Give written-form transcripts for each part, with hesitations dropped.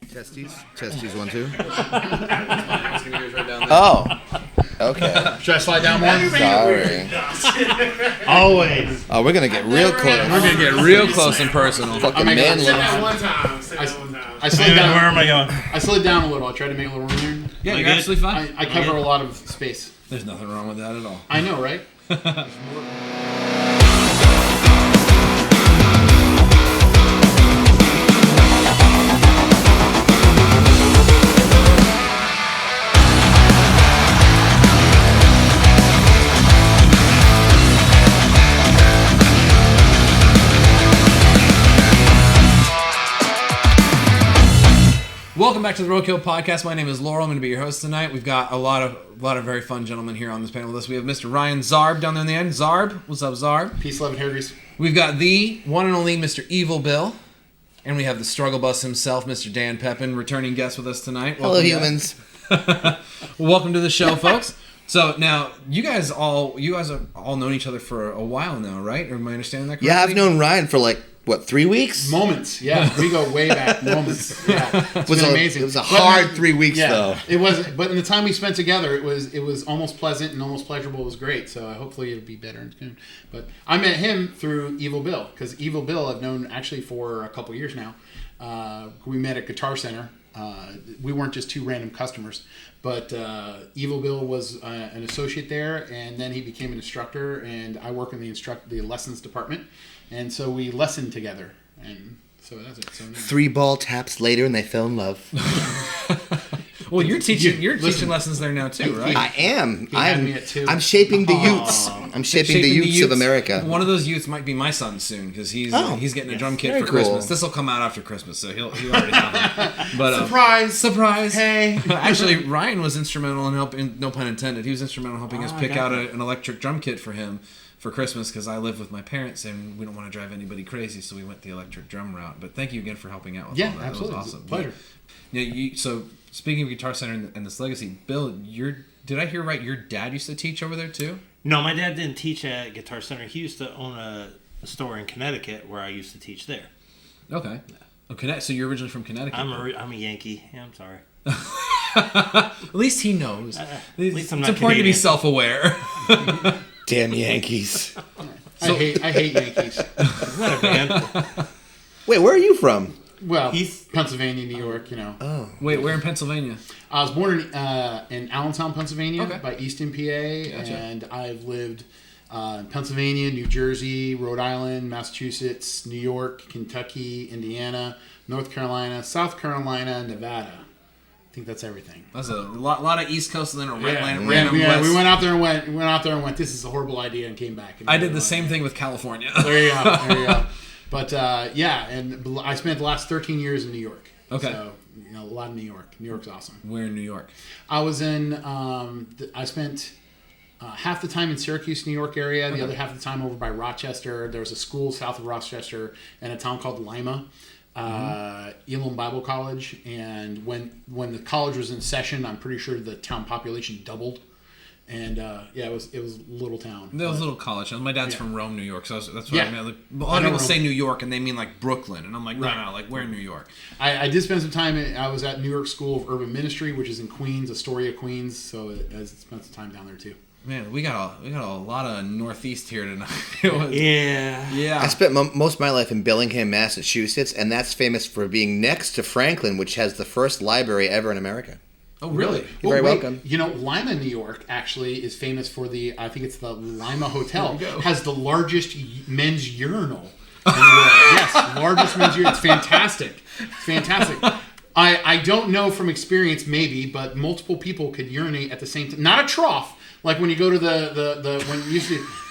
Testes, 1, 2. Oh, okay. Should I slide down more? Sorry. Always. Oh, we're gonna get real close. We're gonna get real close and personal. Fucking man Sit love. down one time. I slid Where down. am I going? I slid down a little. I tried to make a little room here. Yeah, Am I you're good? absolutely fine. I cover a lot of space. There's nothing wrong with that at all. I know, right? Welcome back to the Roadkill Podcast. My name is Laurel. I'm going to be your host tonight. We've got a lot of very fun gentlemen here on this panel with us. We have Mr. Ryan Zarb down there in the end. Zarb, what's up, Zarb? Peace, love, and hair grease. We've got the one and only Mr. Evil Bill, and we have the struggle bus himself, Mr. Dan Pepin, returning guest with us tonight. Hello, Welcome, humans. Welcome to the show, folks. So now you guys have all known each other for a while now, right? Or am I understanding that correctly? Yeah, I've known Ryan for 3 weeks? Moments, yeah. We go way back. Moments. Yeah. It's been amazing. It was a hard 3 weeks, though. It was, but in the time we spent together, it was almost pleasant and almost pleasurable. It was great. So hopefully it'll be better and soon. But I met him through Evil Bill, because Evil Bill I've known actually for a couple years now. We met at Guitar Center. We weren't just two random customers, but Evil Bill was an associate there, and then he became an instructor, and I work in the lessons department, and so we lessoned together, and so that's it. So 3 ball taps later, and they fell in love. Well, you're teaching lessons there now too, right? I am. had me at 2. I'm shaping the youths. I'm shaping the youths of America. One of those youths might be my son soon, because he's getting a drum kit very for Christmas. cool. This will come out after Christmas, so he'll already have it. But surprise! Hey, Actually, Ryan was instrumental in helping. No pun intended. He was instrumental in helping us pick out an electric drum kit for him for Christmas, because I live with my parents and we don't want to drive anybody crazy, so we went the electric drum route. But thank you again for helping out with all that. Absolutely. That was awesome. Pleasure. Yeah. So speaking of Guitar Center and this legacy, Bill, did I hear right? Your dad used to teach over there too? No, my dad didn't teach at Guitar Center. He used to own a store in Connecticut where I used to teach there. Okay. Oh, so you're originally from Connecticut? I'm a Yankee. Yeah, I'm sorry. At least he knows. At least I'm not it's important to be Canadian. self-aware. Damn Yankees. I hate Yankees. Isn't that a band? Wait, where are you from? Well, Pennsylvania, New York, Oh. Wait, where in Pennsylvania? I was born in Allentown, Pennsylvania, Okay. by Easton, PA, Gotcha. and I've lived in Pennsylvania, New Jersey, Rhode Island, Massachusetts, New York, Kentucky, Indiana, North Carolina, South Carolina, Nevada. I think that's everything. That's a lot of East Coast and then a random Yeah, West. we went out there and went. This is a horrible idea, and came back. And I did the same thing with California. There you go. But and I spent the last 13 years in New York. Okay. So a lot of New York. New York's awesome. Where in New York? I was in. I spent half the time in Syracuse, New York area. The other half of the time over by Rochester. There was a school south of Rochester in a town called Lima. Elam Bible College, and when the college was in session, I'm pretty sure the town population doubled, and it was a little town. There was a little college. My dad's from Rome, New York, so that's what Yeah. I meant. A lot of people say New York, and they mean like Brooklyn, and I'm like, no, like where in New York? I did spend some time. I was at New York School of Urban Ministry, which is in Queens, Astoria, Queens. So I spent some time down there too. Man, we got a lot of Northeast here tonight. Yeah. I spent most of my life in Bellingham, Massachusetts, and that's famous for being next to Franklin, which has the first library ever in America. Oh, really? You're very welcome. Lima, New York, actually is famous for I think it's the Lima Hotel, has the largest men's urinal in the world. Yes, largest men's urinal. It's fantastic. It's fantastic. I don't know from experience, maybe, but multiple people could urinate at the same time. Not a trough, like when you go to the when you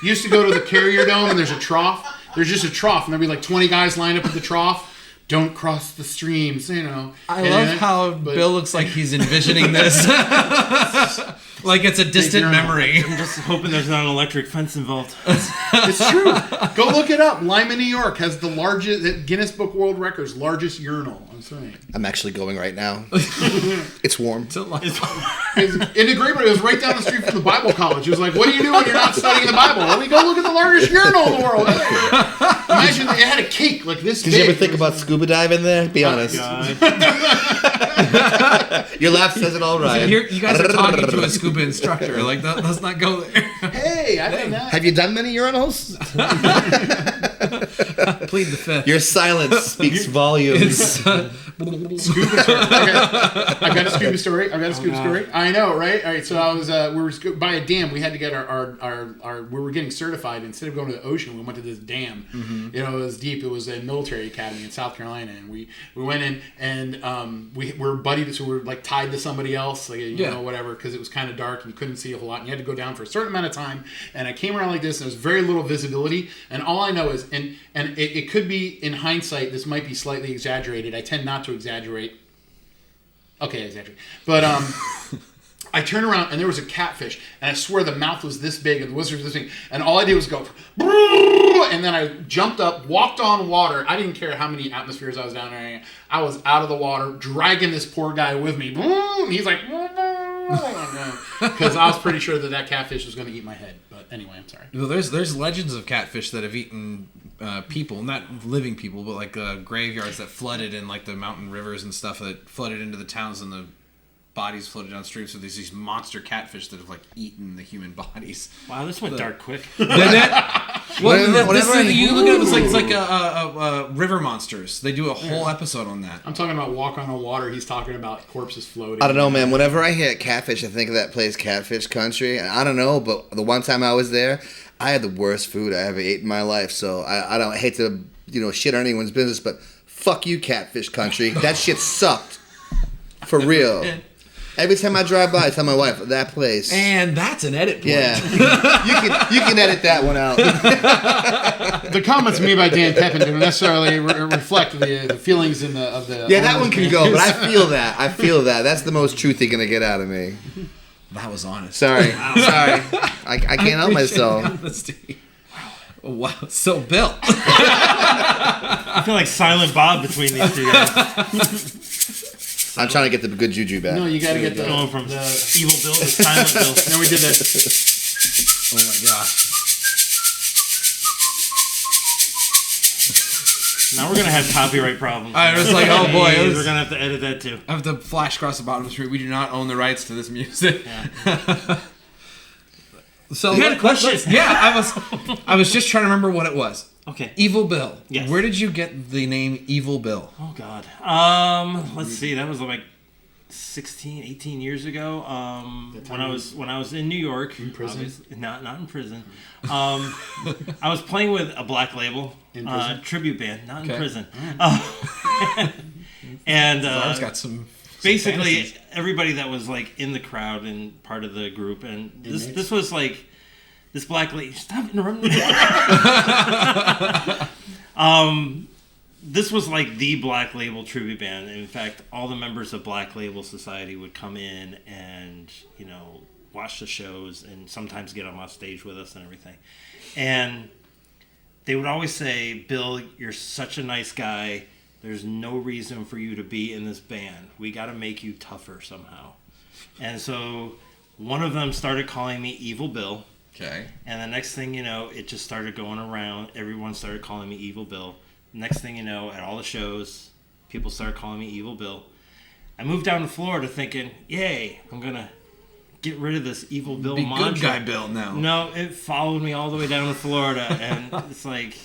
used to go to the Carrier Dome and there's a trough. There's just a trough, and there'll be like 20 guys lined up at the trough. Don't cross the streams, I love how Bill looks like he's envisioning this. Like it's a distant memory. I'm just hoping there's not an electric fence involved. It's true. Go look it up. Lima, New York has the largest, Guinness Book World Records, largest urinal. I'm saying. I'm actually going right now. It's warm. In the great one, it was right down the street from the Bible college. It was like, what do you do when you're not studying the Bible? Well, we go look at the largest urinal in the world. Imagine it had a cake like this big. Did you ever think about scuba diving there? Be honest. Your laugh says it all right. You guys are talking to a scuba instructor. Like, let's not go there. Hey, I don't know. Have you done many urinals? Plead the fifth. Your silence speaks volumes. Scuba story. I've got a scuba story. I know, right? All right. So I was we were by a dam. We had to get our we were getting certified. Instead of going to the ocean, we went to this dam. Mm-hmm. You know, it was deep. It was a military academy in South Carolina, and we went in and we were buddied, so we were like tied to somebody else, like you know, whatever, because it was kind of dark and you couldn't see a whole lot, and you had to go down for a certain amount of time. And I came around like this, and there was very little visibility. And all I know is, and it could be in hindsight, this might be slightly exaggerated. I tend not to exaggerate. Okay, I exaggerate. But I turned around and there was a catfish, and I swear the mouth was this big and the whiskers was this big, and all I did was go, and then I jumped up, walked on water. I didn't care how many atmospheres I was down there. I was out of the water, dragging this poor guy with me. And he's like, because I was pretty sure that catfish was going to eat my head. But anyway, I'm sorry. Well, there's legends of catfish that have eaten people, not living people, but like graveyards that flooded in like the mountain rivers and stuff that flooded into the towns, and the bodies floated downstream. So there's these monster catfish that have like eaten the human bodies. Wow, this went dark quick. You look at it, it's like river monsters. They do a whole episode on that. I'm talking about Walk on the Water. He's talking about corpses floating. I don't know, man. Whenever I hear catfish, I think of that place, Catfish Country. And I don't know, but the one time I was there, I had the worst food I ever ate in my life. So I don't hate to shit on anyone's business, but fuck you, Catfish Country. That shit sucked. For real. Every time I drive by, I tell my wife, that place. And that's an edit point. Yeah. you can edit that one out. The comments made by Dan Pepin don't necessarily reflect the feelings of the... Yeah, that one can go, but I feel that. That's the most truth you're going to get out of me. That was honest. Sorry. Sorry. I can't help myself. Honesty. Wow. So, Bill. I feel like Silent Bob between these two guys. I'm trying to get the good juju back. No, you got to get going from Evil Bill to Silent Bill. And then we did that. Oh my gosh. Now we're going to have copyright problems. I was like, oh boy. We're going to have to edit that too. I have to flash across the bottom of the screen. We do not own the rights to this music. Yeah. So you had a question. I was just trying to remember what it was. Okay. Evil Bill. Yes. Where did you get the name Evil Bill? Oh, God. Let's see. That was like 18 years ago. When I was in New York. In prison? Not in prison. I was playing with a Black Label tribute band. Not in prison. And Zarb's got some basically fantasies. Everybody that was like in the crowd and part of the group, and this was like this Black Label. Stop interrupting me. This was like the Black Label tribute band. In fact, all the members of Black Label Society would come in and watch the shows and sometimes get on stage with us and everything. And they would always say, "Bill, you're such a nice guy. There's no reason for you to be in this band. We got to make you tougher somehow." And so one of them started calling me Evil Bill. Okay. And the next thing you know, it just started going around. Everyone started calling me Evil Bill. Next thing you know, at all the shows, people started calling me Evil Bill. I moved down to Florida thinking, yay, I'm going to get rid of this Evil Bill mantra. Good guy Bill now. No, it followed me all the way down to Florida. And it's like,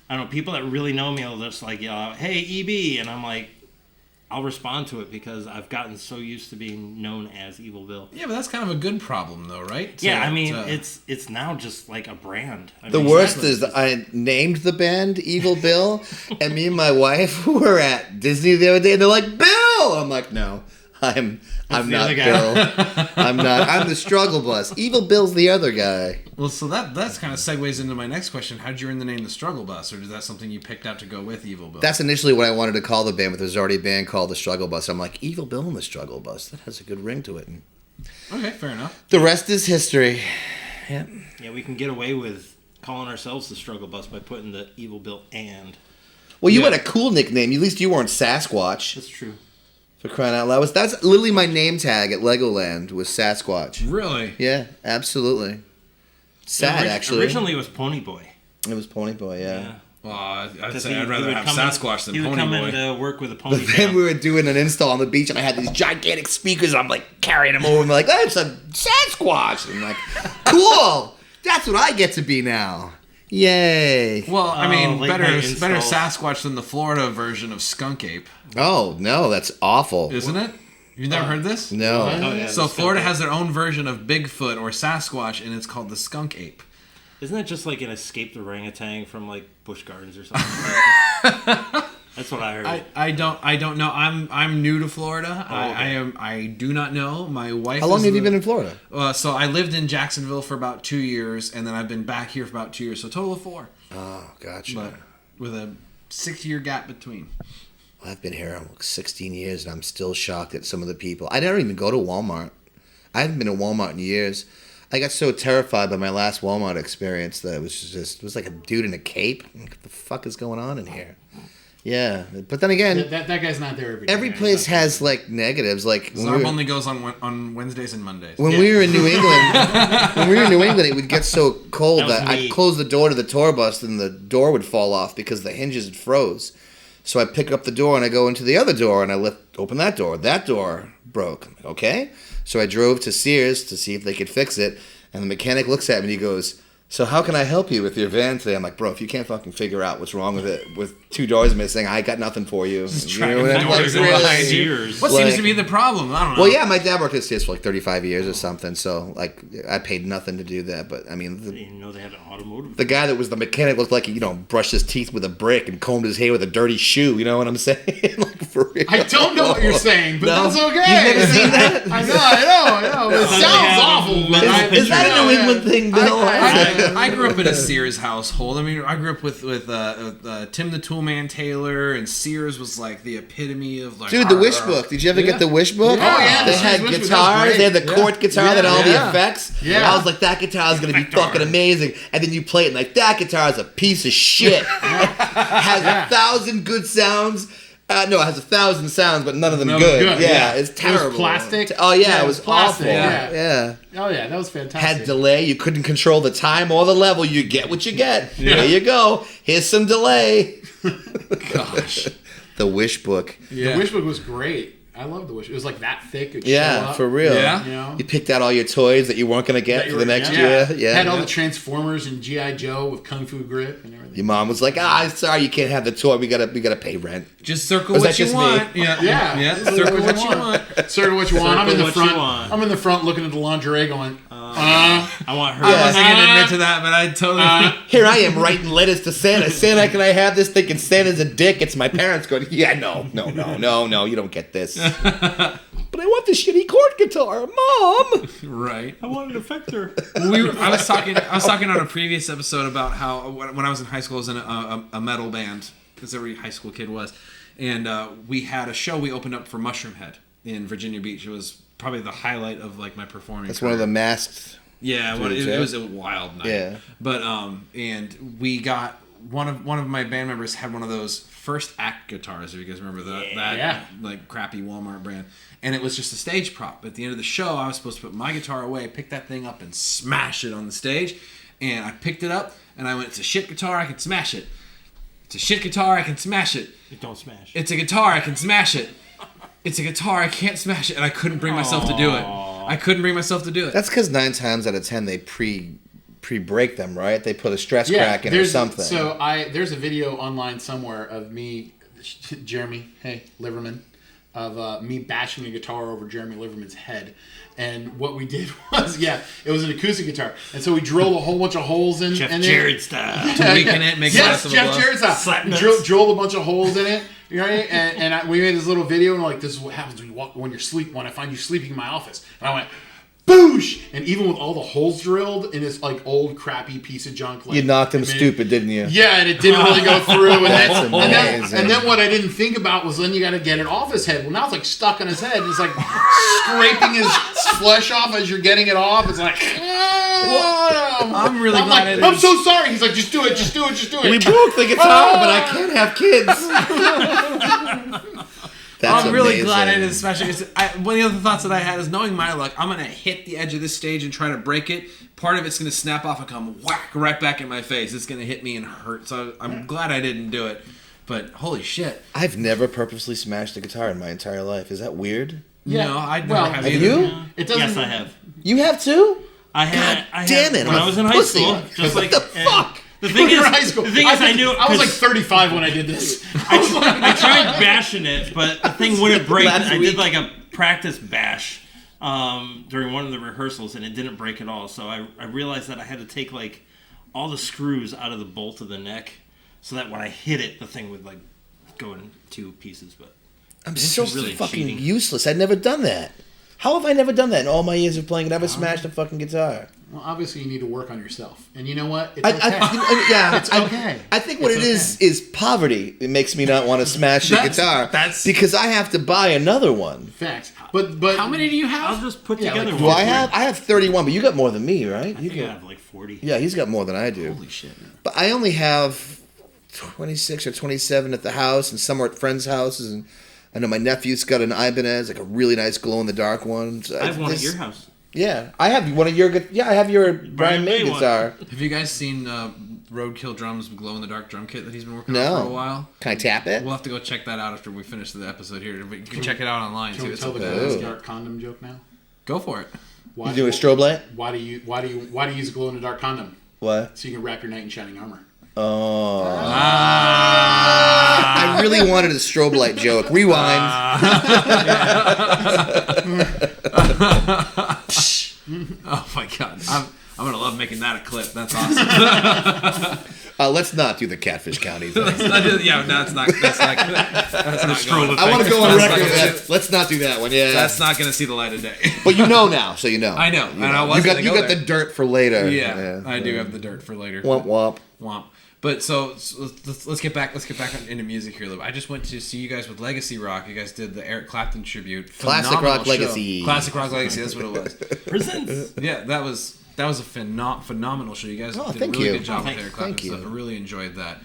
I don't know, people that really know me will just like yell out, "Hey, EB," and I'm like, I'll respond to it because I've gotten so used to being known as Evil Bill. Yeah, but that's kind of a good problem, though, right? It's now just like a brand. The worst is that I named the band Evil Bill, and me and my wife were at Disney the other day, and they're like, "Bill!" I'm like, "No, I'm not Bill. I'm not. I'm the struggle bus. Evil Bill's the other guy." Well, so that's kind of segues into my next question. How'd you earn the name the Struggle Bus, or is that something you picked out to go with Evil Bill? That's initially what I wanted to call the band, but there's already a band called the Struggle Bus. I'm like, Evil Bill and the Struggle Bus. That has a good ring to it. Okay, fair enough. The rest is history. Yeah, we can get away with calling ourselves the Struggle Bus by putting the Evil Bill and. Well, you had a cool nickname. At least you weren't Sasquatch. That's true. For crying out loud. That's literally my name tag at Legoland was Sasquatch. Really? Yeah, absolutely. Sad, actually. Originally it was Pony Boy. It was Pony Boy, yeah. Well, I'd 'Cause say he- I'd he rather would have come in- Sasquatch than He would Pony come Boy. in to work with a pony. But then tail. we were doing an install on the beach, and I had these gigantic speakers. I'm like carrying them over. I'm like, that's a Sasquatch. And I'm like, cool. That's what I get to be now. Yay. Well, I mean, late better night installs. Sasquatch than the Florida version of Skunk Ape, Oh, no, that's awful. isn't it? You've never heard this? No. Oh, yeah, So the Florida skunk has their own version of Bigfoot or Sasquatch, and it's called the Skunk Ape. ape. Isn't that just like an escaped orangutan from like Busch Gardens or something? That's what I heard. I don't know. I'm new to Florida. okay. I do not know. My wife. How long is have you the- been in Florida? So I lived in Jacksonville for about 2 years, and then I've been back here for about 2 years. So a total of 4, Oh, gotcha. but with a 6-year gap between. I've been here almost 16 years, and I'm still shocked at some of the people. I never even go to Walmart. I haven't been to Walmart in years. I got so terrified by my last Walmart experience that it was like a dude in a cape. Like, what the fuck is going on in here? Yeah, but then again, That guy's not there every day. every place has like negatives. Like when Zarb we were, only goes on Wednesdays and Mondays. when we were in New England, it would get so cold That was that me. I'd close the door to the tour bus and the door would fall off because the hinges had froze. So I pick up the door and I go into the other door and I open that door. That door broke. I'm like, okay. So I drove to Sears to see if they could fix it. And the mechanic looks at me and he goes, so how can I help you with your van today? I'm like, bro, if you can't fucking figure out what's wrong with it, with 2 doors missing, I got nothing for you. You know what I'm doors like, in really? behind you. Years. What Like- seems to be the problem? I don't know. Well, yeah, my dad worked at Sears for like 35 years or something. So like I paid nothing to do that. But I mean, I didn't even know they had an automotive. the guy that was the mechanic looked like he, brushed his teeth with a brick and combed his hair with a dirty shoe. You know what I'm saying? Like for real. I don't know what you're saying, but No? that's okay. You've never seen that? I know. It sounds awful, but Is that a New England thing, Bill? I grew up in a Sears household. I mean, I grew up with Tim the Toolman Taylor, and Sears was like the epitome of like. Dude, the Wish book. Did you ever get the Wish book? Oh, yeah, They the had Wish book, that was guitars. great. They had the Court guitar that had all the Yeah. effects. Yeah. I was like, that guitar is going to be fucking amazing. And then you play it and like, that guitar is a piece of shit. Has 1,000 good sounds. No, it has 1,000 sounds, but none of them good. Yeah, it's terrible. It was plastic. Oh, yeah, it was plastic. awful. Yeah. Yeah. Oh yeah, that was fantastic. Had delay. You couldn't control the time or the level. You get what you get. There you go. Here's some delay. Gosh. The Wish book. The Wish book was great. I love the Wish. It was like that thick. It'd show Yeah, up, for real. Yeah. You know? You picked out all your toys that you weren't going to get That you for the were- next yeah. year. Yeah. Had all the Transformers and G.I. Joe with Kung Fu grip and everything. Your mom was like, sorry, you can't have the toy. We gotta pay rent. Just circle Was what that you just want. me? Yeah. Circle what you want. Circle what you want. I'm in the Circle what you front. want. I'm in the front looking at the lingerie going, I want her. I wasn't gonna admit to that, but I totally. Here I am writing letters to Santa. Santa, can I have this? Thinking Santa's a dick. It's my parents going, yeah, no, you don't get this. But I want the shitty chord guitar, Mom. Right. I want an effector. I was talking on a previous episode about how when I was in high school, I was in a metal band, as every high school kid was, and we had a show we opened up for Mushroom Head in Virginia Beach. It was probably the highlight of like my performing. That's one of the masked. Yeah, well, dudes, it yeah? was a wild night. Yeah. But and we got one of my band members had one of those first act guitars, if you guys remember that like crappy Walmart brand. And it was just a stage prop. At the end of the show, I was supposed to put my guitar away, pick that thing up, and smash it on the stage. And I picked it up, and I went, it's a shit guitar, I can smash it. It's a shit guitar, I can smash it. It don't smash. It's a guitar, I can smash it. It's a guitar, I can't smash it. And I couldn't bring myself to do it. I couldn't bring myself to do it. That's because 9 times out of 10 they pre-break them, right? They put a stress crack in or something. So there's a video online somewhere of me, Jeremy, Liverman, of me bashing a guitar over Jeremy Liverman's head. And what we did was, it was an acoustic guitar. And so we drilled a whole bunch of holes in Jeff it. Jarrett style. To weaken it, make Yes, less of a Jeff blow. Jarrett's style. Slap We nuts. drilled a bunch of holes in it. Right? And we made this little video, and like, this is what happens when you're sleep. When I find you sleeping in my office. And I went, boosh! And even with all the holes drilled in this like old crappy piece of junk, like, You knocked him I mean, stupid, didn't you? Yeah, and it didn't really go through. And That's amazing. and then what I didn't think about was then you got to get it off his head. Well, now it's like stuck on his head. It's like scraping his flesh off as you're getting it off. It's like, I'm really glad I didn't. I'm so sorry. He's like, just do it. We We broke the guitar, but I can't have kids. That's I'm really amazing. glad I didn't smash it. One of the other thoughts that I had is knowing my luck, I'm going to hit the edge of this stage and try to break it. Part of it's going to snap off and come whack right back in my face. It's going to hit me and hurt. So I'm glad I didn't do it. But holy shit. I've never purposely smashed a guitar in my entire life. Is that weird? Yeah. No, I never Well, have Have either. you? It doesn't. Yes, I have. You have too? I had. damn it, When I'm I a was in high pussy. school, just like What the fuck? The thing is, high school. the thing is, I knew I was like 'cause 35 when I did this. I tried bashing it, but the thing wouldn't break. Last I week. did like a practice bash during one of the rehearsals, and it didn't break at all. So I realized that I had to take like all the screws out of the bolt of the neck, so that when I hit it, the thing would like go in two pieces. But I'm so really fucking cheating. useless. I'd never done that. How have I never done that in all my years of playing? I never smashed a fucking guitar. Well, obviously, you need to work on yourself. And you know what? It's I, okay. yeah, It's okay. I think what It's it is poverty. It makes me not want to smash a guitar because I have to buy another one. Facts. But How many do you I'll have? just put Yeah, together like, Do one. I have? I have 31, but you got more than me, right? I You think I got. have like 40. Yeah, he's got more than I do. Holy shit. But I only have 26 or 27 at the house and some are at friends' houses. And I know my nephew's got an Ibanez, like a really nice glow-in-the-dark one. So I have one at this- your house. Yeah, I have one of your. Yeah, I have your Brian May May one. guitar. Have you guys seen Roadkill Drums glow-in-the-dark drum kit that he's been working No. on for a while? Can I tap it? We'll have to go check that out after we finish the episode here. But you can check it out online can too. we It's tell the okay. glow-in-the-dark condom joke now? Go for it. Why You do a strobe light? Why do you use a glow-in-the-dark condom? What? So you can wrap your knight in shining armor. Oh. I really wanted a strobe light joke. Rewind. Oh my god. I'm gonna love making that a clip. That's awesome. Let's not do the Catfish County thing. Yeah, no, that's not going. I want to go on That's record not with gonna- that. Let's not do that one. Yeah. That's not going to see the light of day. But you know now, so you know. I know, You and I know. wasn't You gonna got go the there. dirt for later. Yeah, I do have the dirt for later. Womp womp. Womp. But so let's get back into music here a little bit. I just went to see you guys with Legacy Rock. You guys did the Eric Clapton tribute. Classic Phenomenal Rock show. Legacy. Classic Rock Legacy. That's what it was. Presents. Yeah, that was a phenomenal show. You guys Oh, did thank a really you. good job Oh, with Eric Clapton thank you. stuff. I really enjoyed that.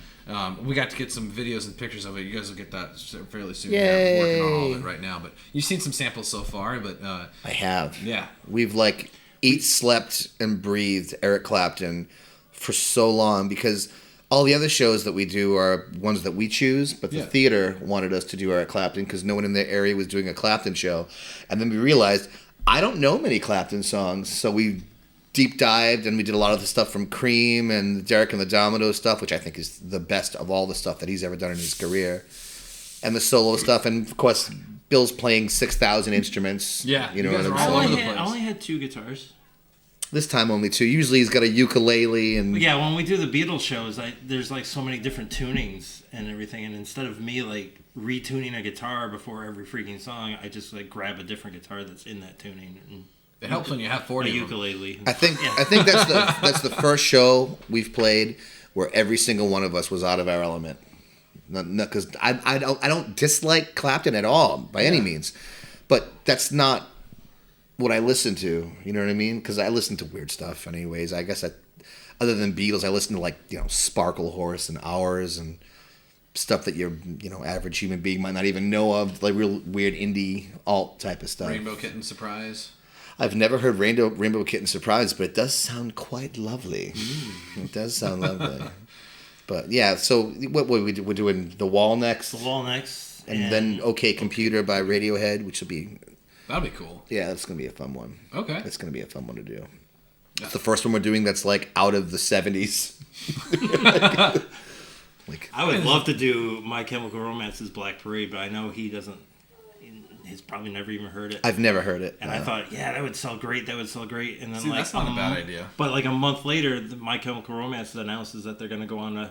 We got to get some videos and pictures of it. You guys will get that fairly soon. Yay. We're working on all of it right now. But you've seen some samples so far. But I have. yeah. We've like eat, slept, and breathed Eric Clapton for so long because all the other shows that we do are ones that we choose, but the Yeah. theater wanted us to do Eric Clapton because no one in their area was doing a Clapton show. And then we realized I don't know many Clapton songs, so we deep dived and we did a lot of the stuff from Cream and Derek and the Domino stuff, which I think is the best of all the stuff that he's ever done in his career. And the solo stuff, and of course, Bill's playing 6,000 instruments. Yeah, you know you guys what are I'm all saying? over the place. I only had 2 guitars. This time only 2. Usually he's got a ukulele and But yeah, when we do the Beatles shows, there's like so many different tunings and everything, and instead of me like retuning a guitar before every freaking song, I just like grab a different guitar that's in that tuning and It helps when you have a 40 of them. ukulele. I think that's the first show we've played where every single one of us was out of our element. Because I don't dislike Clapton at all by any means, but that's not what I listen to. You know what I mean? Because I listen to weird stuff, anyways. I guess other than Beatles, I listen to like Sparkle Horse and Hours and stuff that your average human being might not even know of, like real weird indie alt type of stuff. Rainbow Kitten Surprise. I've never heard Rainbow Kitten Surprise, but it does sound quite lovely. It does sound lovely. But yeah, so what we do? We're doing The Wall next, The Wall next, and then OK Computer by Radiohead, which will be That'd be cool. that's gonna be a fun one. Okay. That's gonna be a fun one to do. It's the first one we're doing that's like out of the 70s. I would love to do My Chemical Romance's Black Parade, but I know he doesn't. He's probably never even heard it. I've never heard it. And I thought, yeah, that would sell great. That would sell great. And then See, like that's not a bad idea. But like a month later, My Chemical Romance announces that they're going to go on a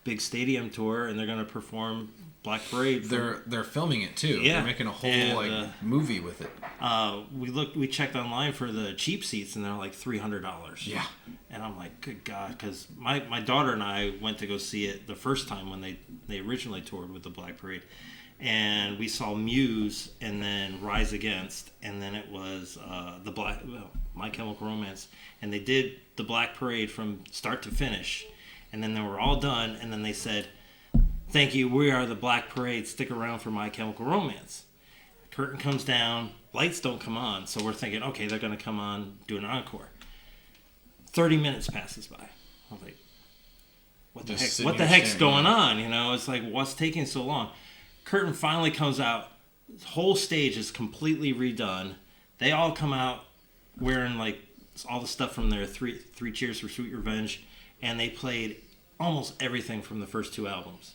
big stadium tour and they're going to perform Black Parade. They're filming it too. Yeah. They're making a whole And, movie with it. we checked online for the cheap seats and they're like $300. Yeah. And I'm like, good God, because my daughter and I went to go see it the first time when they originally toured with the Black Parade. And we saw Muse and then Rise Against, and then it was My Chemical Romance. And they did the Black Parade from start to finish. And then they were all done, and then they said, Thank you. We are the Black Parade. Stick around for My Chemical Romance. Curtain comes down. Lights don't come on. So we're thinking, okay, they're going to come on, do an encore. 30 minutes passes by. I'm like, what the heck's going on? You know, it's like, what's taking so long? Curtain finally comes out. The whole stage is completely redone. They all come out wearing like all the stuff from their three Cheers for Sweet Revenge, and they played almost everything from the first 2 albums.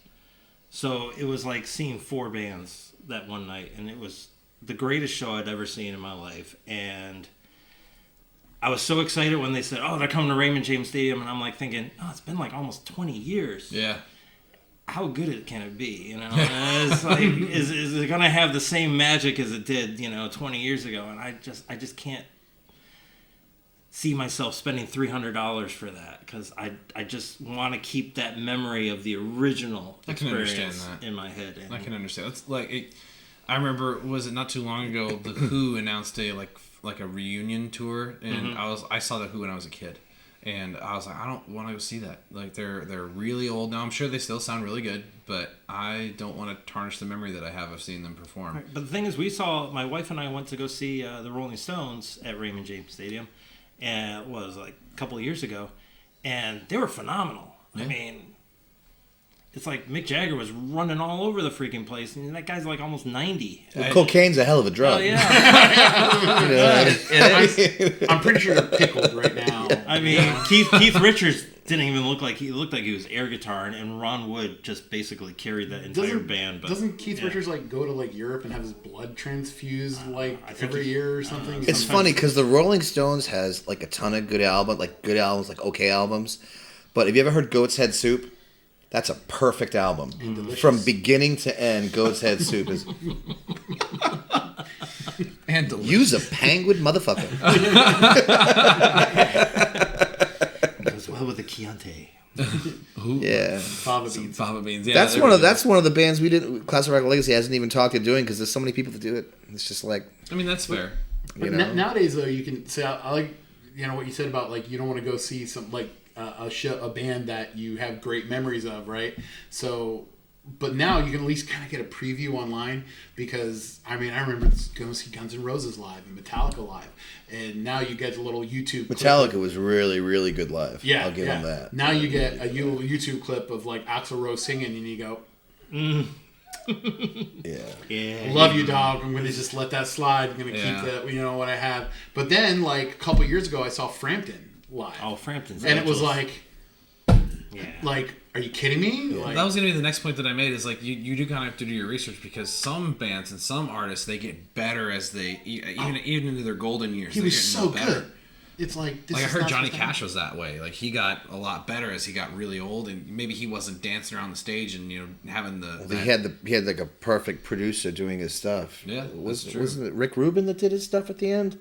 So it was like seeing 4 bands that one night, and it was the greatest show I'd ever seen in my life. And I was so excited when they said, "Oh, they're coming to Raymond James Stadium," and I'm like thinking, "Oh, it's been like almost 20 years. Yeah. How good can it be? You know, and it's like, is it gonna have the same magic as it did, 20 years ago?" And I just can't see myself spending $300 for that, because I just want to keep that memory of the original experience in my head. And I can understand. It's like I remember, was it not too long ago, the Who announced a like a reunion tour, and I saw the Who when I was a kid. And I was like, I don't want to go see that. Like, they're really old now. I'm sure they still sound really good, but I don't want to tarnish the memory that I have of seeing them perform. Right. But the thing is, my wife and I went to go see the Rolling Stones at Raymond James Stadium, and it was like a couple of years ago, and they were phenomenal. Yeah. I mean, it's like Mick Jagger was running all over the freaking place, and that guy's like almost 90. Well, cocaine's a hell of a drug. Oh, yeah. I'm pretty sure they're pickled right now. I mean, Keith Richards didn't even look like he looked like he was air guitaring, and Ron Wood just basically carried that entire band. But doesn't Keith Richards like go to like Europe and have his blood transfused like every year or something? It's funny because the Rolling Stones has like a ton of good albums, like okay albums. But have you ever heard Goat's Head Soup? That's a perfect album. From beginning to end, Goat's Head Soup is... And delicious. Use a penguin, motherfucker. Goes well with the Chianti. Yeah. Fava beans. Yeah, that's one of the bands we didn't... Classic Rock Legacy hasn't even talked to doing, because there's so many people that do it. It's just like... I mean, that's fair. But nowadays, though, you can say, I like, what you said about, like, you don't want to go see some, like, a band that you have great memories of, right? So, but now you can at least kind of get a preview online, because I mean, I remember going to see Guns N' Roses live and Metallica live, and now you get a little YouTube Metallica was really, really good live. Yeah, I'll give them that. Now you get a little YouTube clip of like Axl Rose singing, and you go, Yeah. Love you, dog. I'm going to just let that slide. I'm going to keep that, what I have. But then, like a couple years ago, I saw Frampton live. Oh, Frampton's and Angels. it was like, are you kidding me? Yeah. Like, that was going to be the next point that I made, is like you do kind of have to do your research, because some bands and some artists, they get better as they even into their golden years. He was so good. It's like I heard Johnny Cash was that way. Like, he got a lot better as he got really old, and maybe he wasn't dancing around the stage and having the. He had like a perfect producer doing his stuff. Yeah, wasn't it Rick Rubin that did his stuff at the end?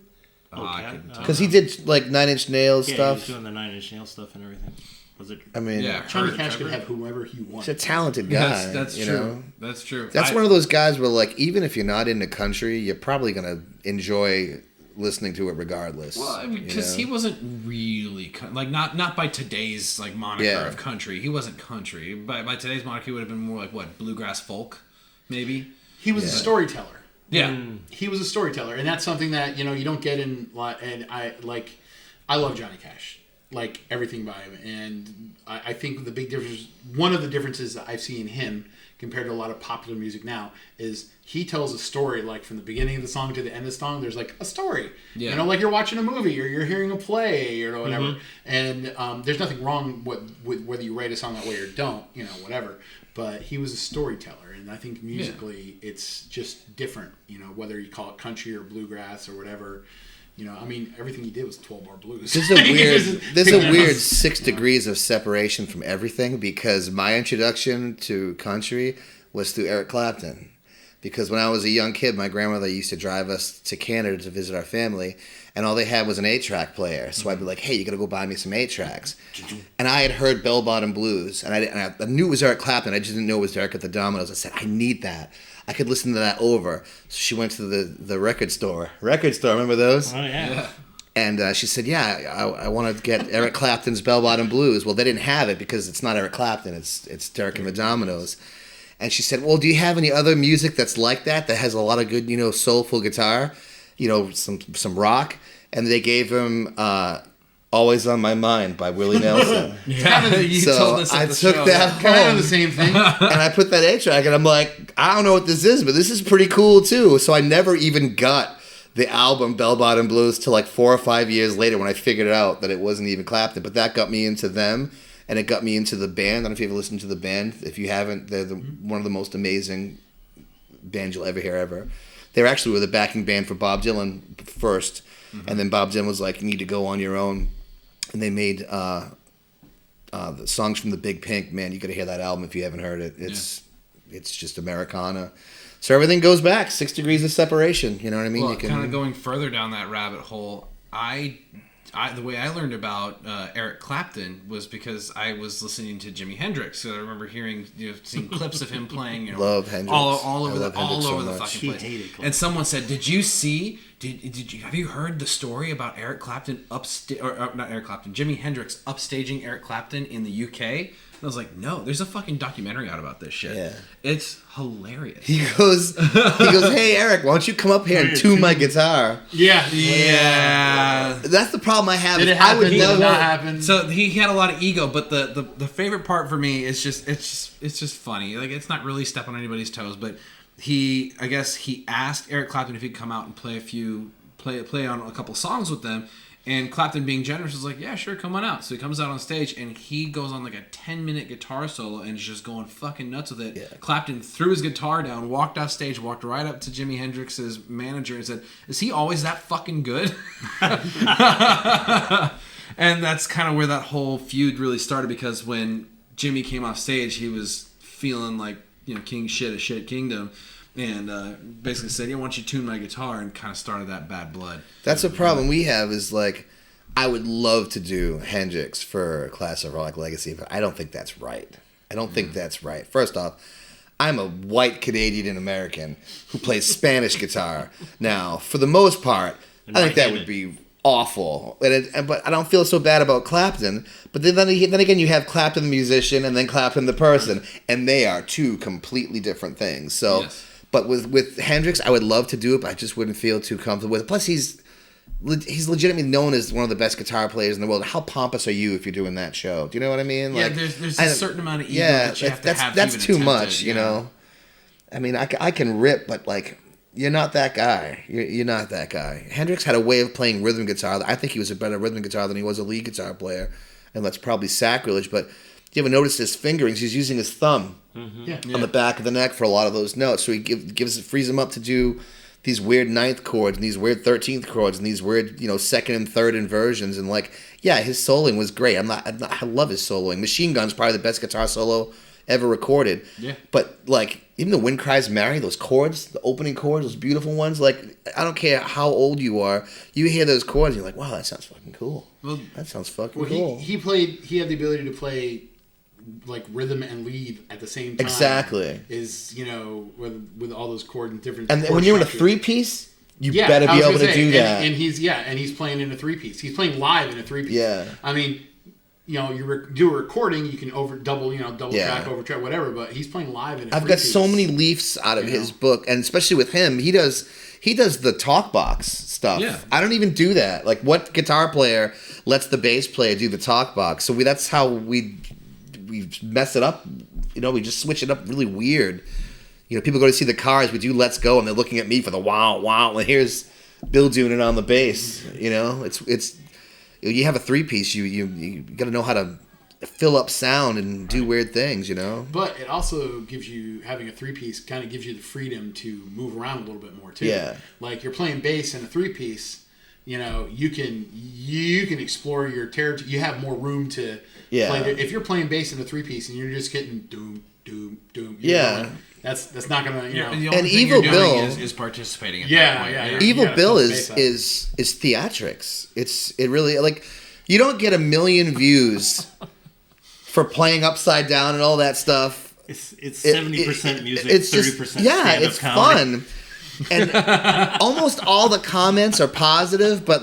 Because he did like Nine Inch Nails stuff. Yeah, he was doing the 9 Inch Nails stuff and everything. Was it? I mean, Johnny Cash could have whoever he wants. He's a talented guy. That's true. That's true. That's one of those guys where, like, even if you're not into country, you're probably gonna enjoy listening to it regardless. Well, because he wasn't really not by today's like moniker of country. He wasn't country. By today's moniker, he would have been more like what, bluegrass folk, maybe. He was a storyteller. Yeah, he was a storyteller, and that's something that you don't get in. And I love Johnny Cash, like everything by him, and I think the big difference, one of the differences that I've seen in him compared to a lot of popular music now, is he tells a story, like from the beginning of the song to the end of the song. There's like a story, like you're watching a movie or you're hearing a play or whatever. And there's nothing wrong with whether you write a song that way or don't, whatever. But he was a storyteller, and I think musically it's just different, whether you call it country or bluegrass or whatever. I mean, everything he did was 12-bar blues. There's a weird 6 degrees of separation from everything, because my introduction to country was through Eric Clapton. Because when I was a young kid, my grandmother used to drive us to Canada to visit our family, and all they had was an 8-track player. So I'd be like, hey, you got to go buy me some 8-tracks. And I had heard Bell Bottom Blues, and I knew it was Eric Clapton. I just didn't know it was Derek at the Dominoes. I said, I need that. I could listen to that over. So she went to the record store. Remember those? Oh, yeah. And she said, I want to get Eric Clapton's Bell Bottom Blues. Well, they didn't have it because it's not Eric Clapton. It's Derek and the Dominoes. And she said, well, do you have any other music that's like that has a lot of good, soulful guitar, some rock? And they gave him Always on My Mind by Willie Nelson. You told us at I the took show, that home. Kind of the same thing. And I put that A-track, and I'm like, I don't know what this is, but this is pretty cool, too. So I never even got the album Bell Bottom Blues till like 4 or 5 years later when I figured out that it wasn't even Clapton. But that got me into them, and it got me into the band. I don't know if you ever listened to the band. If you haven't, they're one of the most amazing bands you'll ever hear ever. They actually were the backing band for Bob Dylan first, and then Bob Dylan was like, you need to go on your own. And they made the songs from the Big Pink. Man, you got to hear that album if you haven't heard it. It's just Americana. So everything goes back 6 degrees of separation. You know what I mean? Well, kind of going further down that rabbit hole, the way I learned about Eric Clapton was because I was listening to Jimi Hendrix. So I remember seeing clips of him playing. Love Hendrix. all over the so fucking place. And someone said, "Did you see? Have you heard the story about Eric Clapton not Eric Clapton, Jimi Hendrix upstaging Eric Clapton in the UK?" And I was like, no, there's a fucking documentary out about this shit. Yeah. It's hilarious. He goes, hey, Eric, why don't you come up here and tune my guitar? Yeah. That's the problem I have. Did it happen? I would never. Did it not happen? So he had a lot of ego, but the favorite part for me is it's just funny. Like, it's not really stepping on anybody's toes, but I guess he asked Eric Clapton if he'd come out and play on a couple songs with them. And Clapton, being generous, was like, yeah, sure, come on out. So he comes out on stage, and he goes on like a 10-minute guitar solo and is just going fucking nuts with it. Yeah. Clapton threw his guitar down, walked off stage, walked right up to Jimi Hendrix's manager and said, is he always that fucking good? And that's kind of where that whole feud really started, because when Jimmy came off stage, he was feeling like, king shit, a shit kingdom. And basically said, yeah, why don't you tune my guitar, and kind of started that bad blood. That's a problem we have is, like, I would love to do Hendrix for Class of Rock Legacy, but I don't think that's right. I don't think that's right. First off, I'm a white Canadian American who plays Spanish guitar. Now, for the most part, I think that would be awful. But I don't feel so bad about Clapton. But then again, you have Clapton the musician and then Clapton the person, and they are two completely different things. So... Yes. But with Hendrix, I would love to do it, but I just wouldn't feel too comfortable with it. Plus, he's legitimately known as one of the best guitar players in the world. How pompous are you if you're doing that show? Do you know what I mean? Yeah, there's a certain amount of ego that you have to have. That's too much, you know? I mean, I can rip, but, like, you're not that guy. You're not that guy. Hendrix had a way of playing rhythm guitar. I think he was a better rhythm guitar than he was a lead guitar player, and that's probably sacrilege, but... Do you ever notice his fingerings? He's using his thumb on the back of the neck for a lot of those notes. So he frees him up to do these weird 9th chords and these weird 13th chords and these weird, 2nd and 3rd inversions. And his soloing was great. I love his soloing. Machine Gun's probably the best guitar solo ever recorded. Yeah. But even the Wind Cries Mary, those chords, the opening chords, those beautiful ones. I don't care how old you are, you hear those chords, and you're like, wow, that sounds fucking cool. Well, that sounds fucking cool. He had the ability to play rhythm and lead at the same time. Exactly. Is with all those chords and different. And when you're in a 3-piece, you better be able to do that. And he's playing in a 3-piece. He's playing live in a 3-piece. Yeah. I mean, you do a recording, you can double track, over track, whatever. But he's playing live in a 3-piece. I've got so many leafs out of his book, and especially with him, he does the talk box stuff. Yeah. I don't even do that. Like, what guitar player lets the bass player do the talk box? So that's how we mess it up. We just switch it up really weird. People go to see the Cars, we do Let's Go, and they're looking at me for the wow, and here's Bill doing it on the bass. It's you have a 3-piece, you got to know how to fill up sound and do weird things, But it also gives you, having a 3-piece kind of gives you the freedom to move around a little bit more too. Yeah. Like, you're playing bass in a 3-piece, you can explore your territory. You have more room to play. If you're playing bass in a 3-piece and you're just getting doom, that's not gonna, And Evil Bill is participating. Evil Bill is theatrics. It really, you don't get 1 million views for playing upside down and all that stuff. It's 70% music, 30% it's comedy. fun. And almost all the comments are positive, but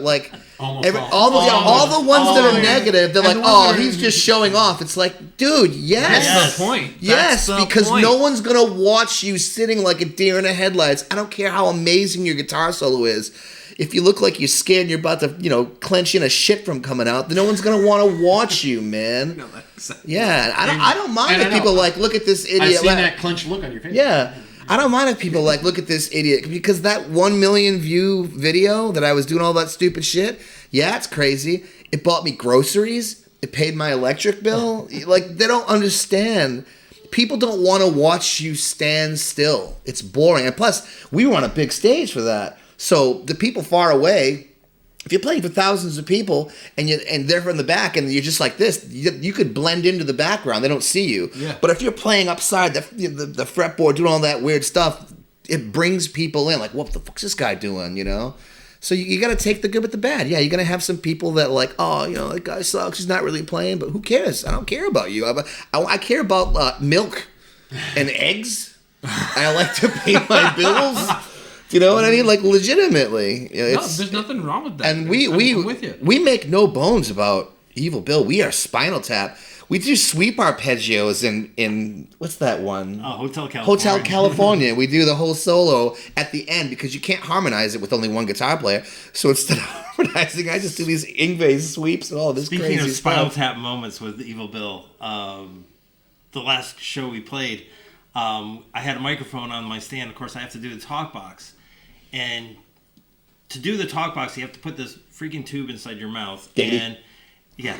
Almost all the ones that are negative, they're like, And the ones oh, that are- he's just showing off. It's like, dude, yes. That's the point. Yes, That's the because point. no one's going to watch you sitting like a deer in the headlights. I don't care how amazing your guitar solo is. If you look like you're scared and you're about to, clench in a shit from coming out, then no one's going to want to watch you, man. Yeah, I don't mind if people look at this idiot. I've seen that clenched look on your face. Yeah. I don't mind if people look at this idiot, because that 1 million view video that I was doing all that stupid shit, yeah, it's crazy. It bought me groceries. It paid my electric bill. They don't understand. People don't want to watch you stand still. It's boring. And plus, we were on a big stage for that. So the people far away, if you're playing for thousands of people and they're from the back and you're just like this, you could blend into the background. They don't see you. Yeah. But if you're playing upside the fretboard, doing all that weird stuff, it brings people in. Like, what the fuck's this guy doing, So you got to take the good with the bad. Yeah, you're going to have some people that that guy sucks. He's not really playing. But who cares? I don't care about you. I care about milk and eggs. I like to pay my bills. Do you know what I mean? Legitimately. There's nothing wrong with that. And I'm with you. we make no bones about Evil Bill. We are Spinal Tap. We do sweep arpeggios in what's that one? Hotel California. Hotel California. We do the whole solo at the end because you can't harmonize it with only one guitar player. So instead of harmonizing, I just do these Ingve sweeps and all this Speaking crazy of Spinal stuff. Tap moments with Evil Bill, the last show we played, I had a microphone on my stand. Of course, I have to do the talk box. And to do the talk box, you have to put this freaking tube inside your mouth. Daddy. And yeah.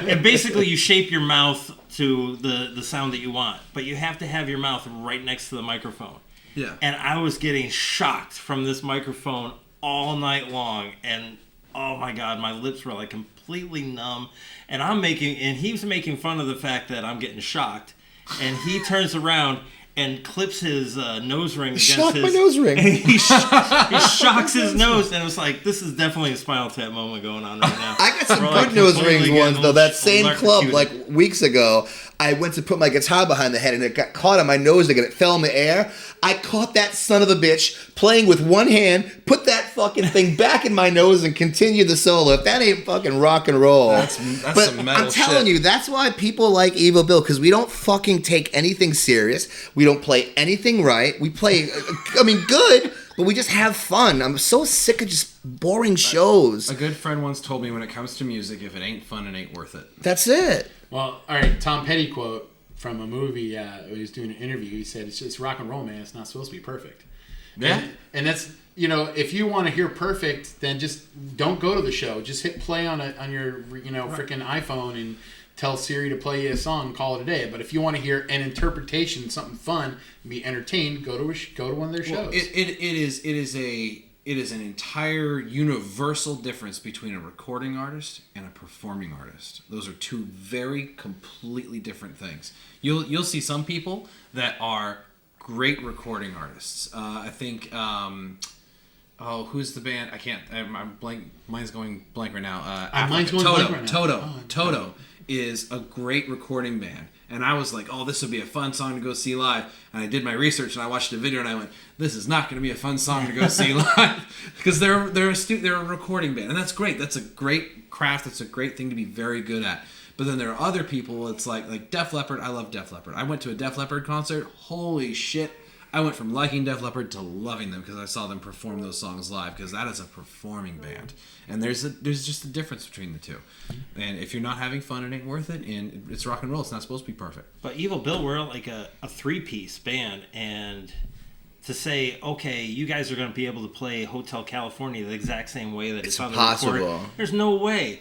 And basically you shape your mouth to the sound that you want. But you have to have your mouth right next to the microphone. Yeah. And I was getting shocked from this microphone all night long. And oh my God, my lips were completely numb. And he's making fun of the fact that I'm getting shocked. And he turns around and clips his nose ring against Shock my nose ring. And he shocks his nose, and it was like, this is definitely a Spinal Tap moment going on right now. I got some We're, good nose completely rings getting once though. That same club electrocuted. weeks ago, I went to put my guitar behind the head and it got caught on my nose again. It fell in the air. I caught that son of a bitch playing with one hand, put that fucking thing back in my nose and continued the solo. If that ain't fucking rock and roll. That's but some metal I'm telling you, that's why people like Evil Bill, because we don't fucking take anything serious. We don't play anything right. We play, good, but we just have fun. I'm so sick of just boring shows. A good friend once told me, when it comes to music, if it ain't fun, it ain't worth it. That's it. Well, all right. Tom Petty quote from a movie. He was doing an interview. He said, "It's rock and roll, man. It's not supposed to be perfect." Yeah. And that's, if you want to hear perfect, then just don't go to the show. Just hit play on your freaking iPhone and tell Siri to play you a song and call it a day. But if you want to hear an interpretation, something fun, and be entertained, go to one of their shows. It is an entire universal difference between a recording artist and a performing artist. Those are two very completely different things. You'll see some people that are great recording artists. I think who's the band? I can't. I'm blank. Mine's going blank right now. Mine's going Toto. blank right now. Toto is a great recording band. And I was like, oh, this would be a fun song to go see live. And I did my research and I watched a video and I went, this is not going to be a fun song to go see live. Because they're a recording band. And that's great. That's a great craft. That's a great thing to be very good at. But then there are other people, it's like Def Leppard. I love Def Leppard. I went to a Def Leppard concert. Holy shit. I went from liking Def Leppard to loving them because I saw them perform those songs live, because that is a performing band. And there's just a difference between the two. And if you're not having fun, it ain't worth it. And it's rock and roll. It's not supposed to be perfect. But Evil Bill, we're like a three-piece band, and to say, okay, you guys are going to be able to play Hotel California the exact same way that it's on the record, impossible. there's no way.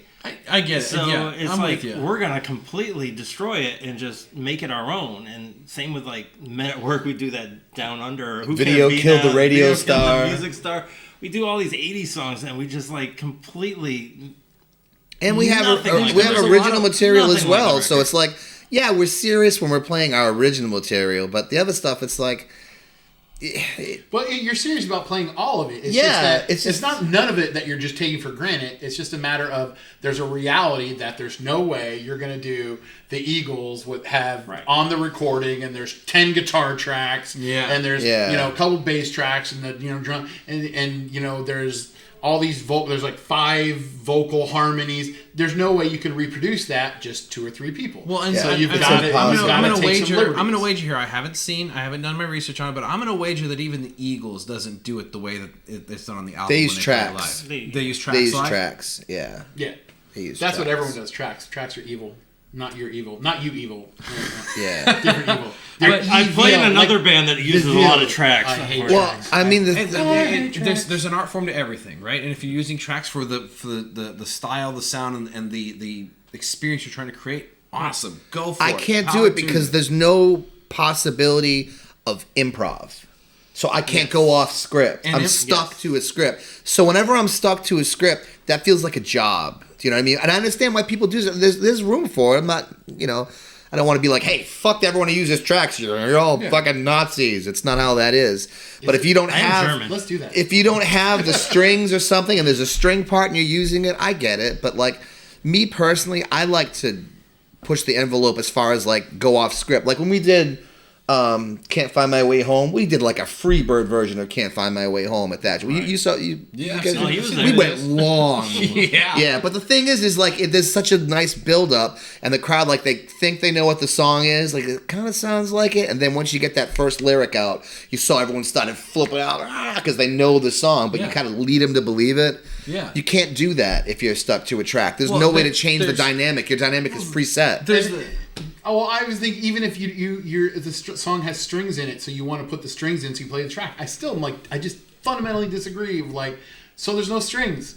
I get it. So yeah, it's I'm like with you. we're gonna completely destroy it and just make it our own. And same with Men at Work, we do that Down Under. Who Video Can It Be Killed Now? the Radio Video Killed Star. the Music Star. We do all these 80s songs and we just completely. And we have Nothing like we that. have There's a original lot of- material as nothing like well. that So record. it's like, yeah, we're serious when we're playing our original material, but the other stuff, it's like, Well, you're serious about playing all of it. It's Yeah, just that it's it's just- not none of it that you're just taking for granted. It's just a matter of there's a reality that there's no way you're going to do the Eagles would have Right. on the recording, and there's 10 guitar tracks, Yeah. and there's Yeah. a couple bass tracks, and the drum, and there's all these there's like 5 vocal harmonies. There's no way you can reproduce that just 2 or 3 people. Well, and so so you've it's got to impossible. I'm gonna take some liberties. I'm gonna wager here. I haven't done my research on it, but I'm gonna wager that even the Eagles doesn't do it the way that it's done on the album. They use when tracks. Play live. They use tracks. They use live? tracks. Yeah. Yeah. They use That's what tracks. everyone does. Tracks. Tracks are evil. Not your evil. Not you evil. Yeah. Different evil. They're I play in evil, another like band that uses a Deville. lot of tracks. I hate Well, tracks. I mean, There's an art form to everything, right? And if you're using tracks for the style, the sound, and the experience you're trying to create, awesome. Go for it. I can't do Power it to because you. there's no possibility of improv. So I can't go off script. And I'm if- stuck to a script. So whenever I'm stuck to a script, that feels like a job. Do you know what I mean? And I understand why people do that. There's room for it. I'm not, I don't want to be like, hey, fuck everyone who uses tracks. You're all fucking Nazis. It's not how that is. But if you don't I am have, German. Let's do that. if you don't have the strings or something, and there's a string part and you're using it, I get it. But like me personally, I like to push the envelope as far as like go off script. Like when we did Can't Find My Way Home, we did like a Freebird version of Can't Find My Way Home at that. You saw you guys, No, he was we there. went long. Yeah. But the thing is like there's such a nice build up, and the crowd like they think they know what the song is. Like it kind of sounds like it, and then once you get that first lyric out, you saw everyone started flipping out because they know the song, but you kind of lead them to believe it. Yeah. You can't do that if you're stuck to a track. There's Well, no way to change the there's- dynamic. Your dynamic is preset. There's the, Oh, well, I was thinking even if the song has strings in it, so you want to put the strings in, so you play the track. I still am like, I just fundamentally disagree. Like, so there's no strings.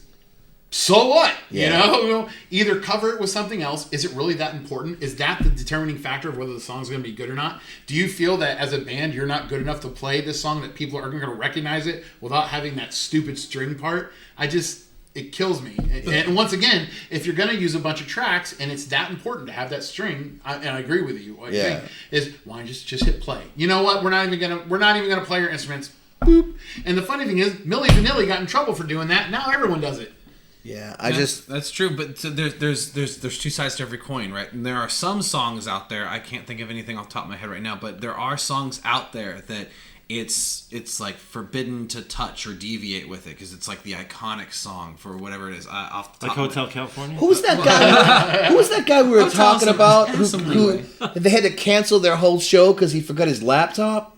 So what? Yeah. You know, either cover it with something else. Is it really that important? Is that the determining factor of whether the song's going to be good or not? Do you feel that as a band you're not good enough to play this song, that people are going to recognize it without having that stupid string part? It kills me. And once again, if you're going to use a bunch of tracks and it's that important to have that string, and I agree with you, is why just hit play? You know what? We're not even gonna play your instruments. Boop. And the funny thing is, Milli Vanilli got in trouble for doing that. Now everyone does it. Yeah, that's true, but so there's 2 sides to every coin, right? And there are some songs out there, I can't think of anything off the top of my head right now, but there are songs out there that it's like forbidden to touch or deviate with it because it's like the iconic song for whatever it is. Off the Like top of Hotel California? Who was that guy? Who was that guy we were talking about? Who they had to cancel their whole show because he forgot his laptop?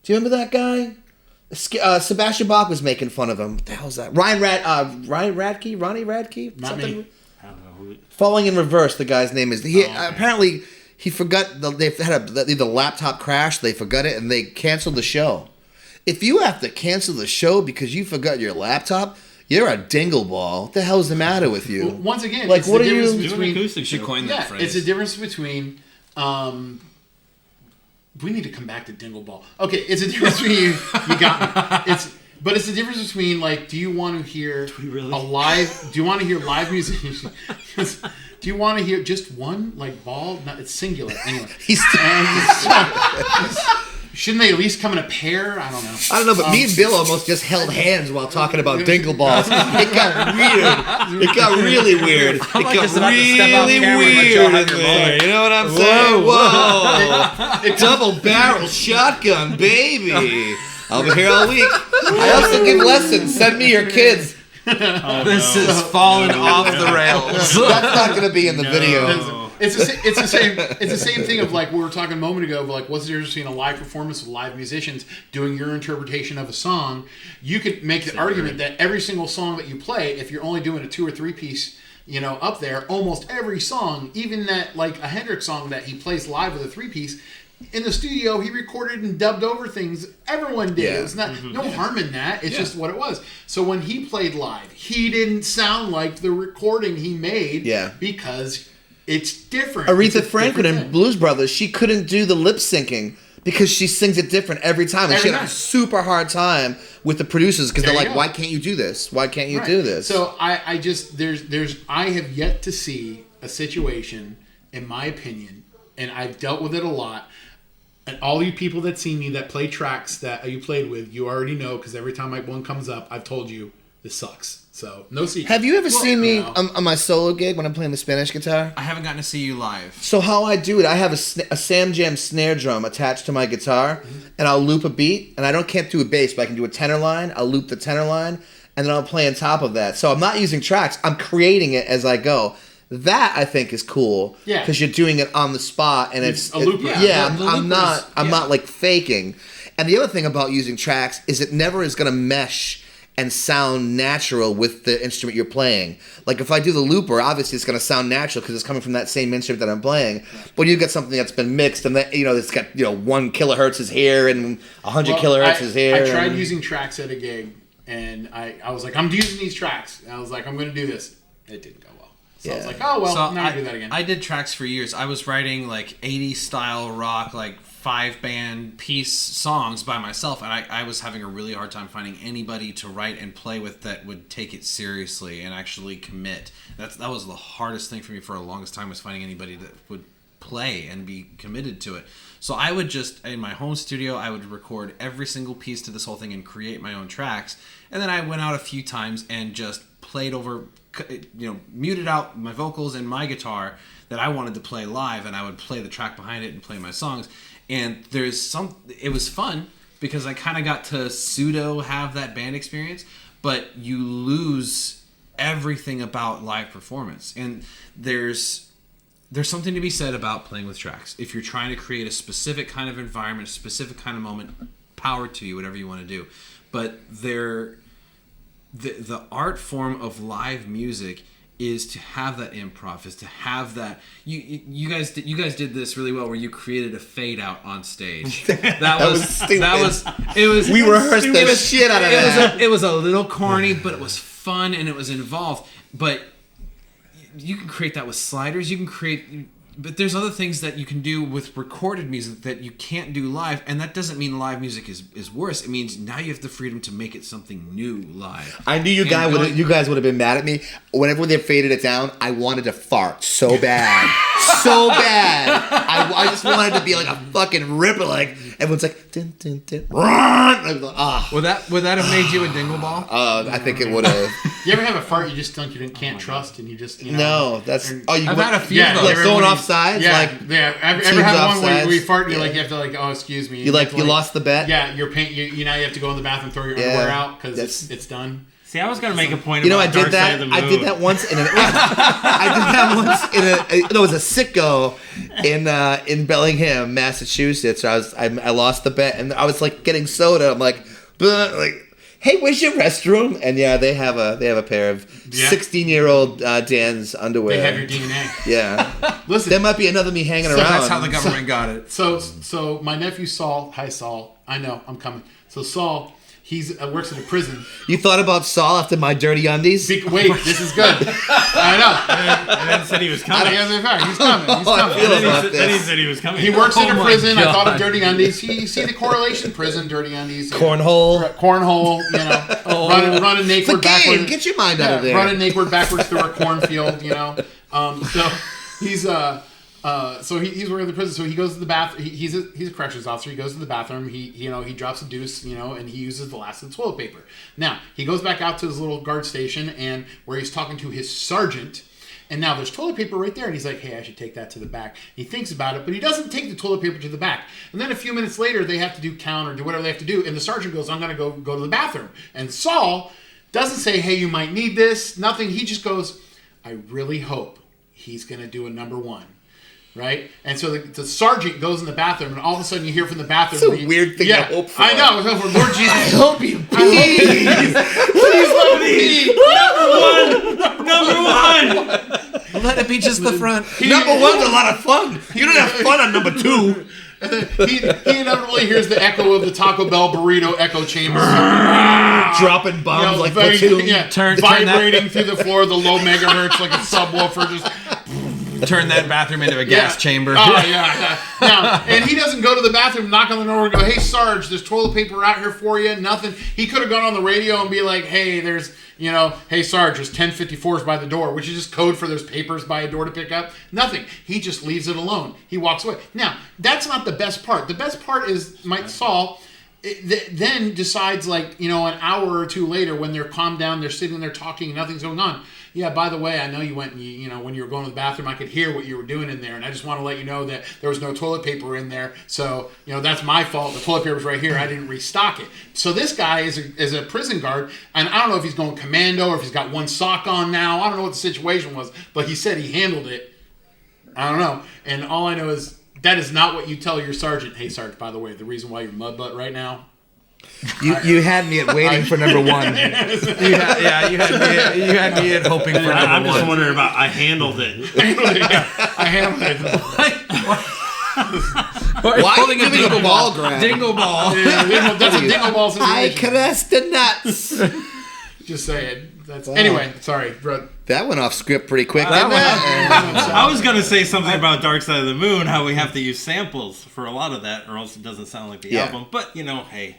Do you remember that guy? Sebastian Bach was making fun of him. What the hell is that? Ronnie Radke? Not Something? me. I don't know who. Falling in Reverse, the guy's name is. Apparently, he forgot. They had the laptop crash. They forgot it, and they canceled the show. If you have to cancel the show because you forgot your laptop, you're a dingleball. What the hell's the matter with you? Well, once again, Like, it's what the are you- difference Do an between acoustic You should show. coin that phrase. it's a difference between. We need to come back to Dingleball. Okay, it's a difference between you got me. But it's the difference between like, do you want to hear do you want to hear live musicians? Do you want to hear just one like ball? No, it's singular. Anyway, shouldn't they at least come in a pair? I don't know. I don't know, but me and Bill almost just held hands while talking about dingleballs. It got weird. It got really weird. It got just about to step off really camera and let weird y'all in have your there. moment. You know what I'm saying? Whoa! Double barrel shotgun, baby. I'll be here all week. I also give lessons. Send me your kids. This is falling off the rails. That's not going to be in the video. It's the same thing of like we were talking a moment ago of like what's the difference between a live performance of live musicians doing your interpretation of a song. You could make the argument that every single song that you play, if you're only doing a 2 or 3 piece, up there, almost every song, even that like a Hendrix song that he plays live with a 3 piece. In the studio, he recorded and dubbed over things. Everyone did. Yeah. It's not no harm in that. It's just what it was. So when he played live, he didn't sound like the recording he made. Yeah. Because it's different. Aretha It's a Franklin different and thing. Blues Brothers, she couldn't do the lip syncing because she sings it different every time. And Every she had time. a super hard time with the producers because they're There you like, go. why can't you do this? Why can't you Right. do this? So I just I have yet to see a situation, in my opinion, and I've dealt with it a lot. And all you people that see me that play tracks that you played with, you already know because every time one comes up, I've told you this sucks. So no secret. Have you ever seen me no. on my solo gig when I'm playing the Spanish guitar? I haven't gotten to see you live. So how I do it, I have a Sam Jam snare drum attached to my guitar, and I'll loop a beat, and can't do a bass, but I can do a tenor line. I'll loop the tenor line, and then I'll play on top of that. So I'm not using tracks. I'm creating it as I go. That I think is cool. Yeah. Because you're doing it on the spot, and it's a looper. I'm not like faking. And the other thing about using tracks is it never is going to mesh and sound natural with the instrument you're playing. Like if I do the looper, obviously it's going to sound natural because it's coming from that same instrument that I'm playing. But you get something that's been mixed and that it's got 1 kilohertz is here and 100 kilohertz is here. I tried using tracks at a gig, and I was like, I'm using these tracks. And I was like, I'm going to do this. It didn't go well. So I was like, oh well, so now I do that again. I did tracks for years. I was writing like 80s style rock, like 5-band piece songs by myself, and I was having a really hard time finding anybody to write and play with that would take it seriously and actually commit. That was the hardest thing for me for the longest time, was finding anybody that would play and be committed to it. So I would just, in my home studio, I would record every single piece to this whole thing and create my own tracks. And then I went out a few times and just played over, muted out my vocals and my guitar that I wanted to play live, and I would play the track behind it and play my songs. And it was fun because I kind of got to pseudo have that band experience, but you lose everything about live performance. And there's something to be said about playing with tracks. If you're trying to create a specific kind of environment, a specific kind of moment, power to you, whatever you want to do. But the art form of live music is to have that improv, is to have that. You guys did this really well, where you created a fade out on stage. That was stupid. We rehearsed the shit out of that. It was a little corny, but it was fun and it was involved. But you can create that with sliders. You can create. But there's other things that you can do with recorded music that you can't do live, and that doesn't mean live music is worse. It means now you have the freedom to make it something new live. I knew you guys would have been mad at me. Whenever they faded it down, I wanted to fart so bad. So bad. I just wanted to be like a fucking ripper. Like, everyone's like, dun, dun, dun, run. I was like, ah. Would that have made you a dingle ball? I think it would have. You ever have a fart you just can't trust, and you just No, that's. I've had a few. Yeah, like going off sides. Yeah, Like, Ever had one where you fart and you have to like, oh, excuse me. You lost the bet. Yeah, your paint. You now you have to go in the bathroom, throw your underwear out because it's done. See, I was going to make a point I about did Dark Side of the Moon. I did that once in it was a sicko in Bellingham, Massachusetts. I lost the bet, and I was like getting soda. I'm like, hey, where's your restroom? And yeah, they have a pair of 16-year-old Dan's underwear. They have your DNA. Yeah. Listen, there might be another me hanging around. That's how the government got it. So my nephew Saul. Hi Saul. I know I'm coming. So Saul. He works at a prison. You thought about Saul after my dirty undies? Wait, this is good. I know. And then said he was coming. He's coming. He's coming. Then he said he was coming. He works at a prison. God. I thought of dirty undies. You see the correlation? Prison, dirty undies. Cornhole. Running naked backwards. Get your mind out of there. Running naked backwards through a cornfield. So he's he's working at the prison. So he goes to the bathroom. He's a corrections officer. He goes to the bathroom. He drops a deuce, and he uses the last of the toilet paper. Now he goes back out to his little guard station and where he's talking to his sergeant. And now there's toilet paper right there, and he's like, "Hey, I should take that to the back." He thinks about it, but he doesn't take the toilet paper to the back. And then a few minutes later, they have to do count or do whatever they have to do, and the sergeant goes, "I'm going to go to the bathroom." And Saul doesn't say, "Hey, you might need this." Nothing. He just goes, "I really hope he's going to do a number one." Right? And so the sergeant goes in the bathroom, and all of a sudden you hear from the bathroom. It's a weird thing to hope for. I know. Lord Jesus. I hope you please. Please let me. Number one. Let it be just the front. Number one's a lot of fun. You don't have fun on number two. He inevitably hears the echo of the Taco Bell burrito echo chamber. Dropping bombs like platoon. Vibrating through the floor of the low megahertz like a subwoofer. Just turn that bathroom into a gas chamber. Oh, yeah. Now, and he doesn't go to the bathroom, knock on the door, and go, "Hey, Sarge, there's toilet paper out here for you." Nothing. He could have gone on the radio and be like, "Hey, there's, hey, Sarge, there's 1054s by the door," which is just code for there's papers by a door to pick up. Nothing. He just leaves it alone. He walks away. Now, that's not the best part. The best part is Saul then decides, like, you know, an hour or two later when they're calmed down, they're sitting there talking and nothing's going on. Yeah, by the way, I know you went and you know, when you were going to the bathroom, I could hear what you were doing in there, and I just want to let you know that there was no toilet paper in there. So, you know, that's my fault. The toilet paper's right here. I didn't restock it. So this guy is a prison guard, and I don't know if he's going commando or if he's got one sock on now. I don't know what the situation was, but he said he handled it. I don't know. And all I know is that is not what you tell your sergeant. Hey, Sarge, by the way, the reason why you're mud butt right now. You had me at waiting for number one. You had me at hoping for number one. I'm just wondering about. I handled it. I handled it. Why are you giving a ball grab? Dingle ball. Yeah, that's a dingle ball situation. I caressed the nuts. Just saying. Anyway, sorry. That went off script pretty quick. I was going to say something about Dark Side of the Moon, how we have to use samples for a lot of that, or else it doesn't sound like the album. But, you know, hey.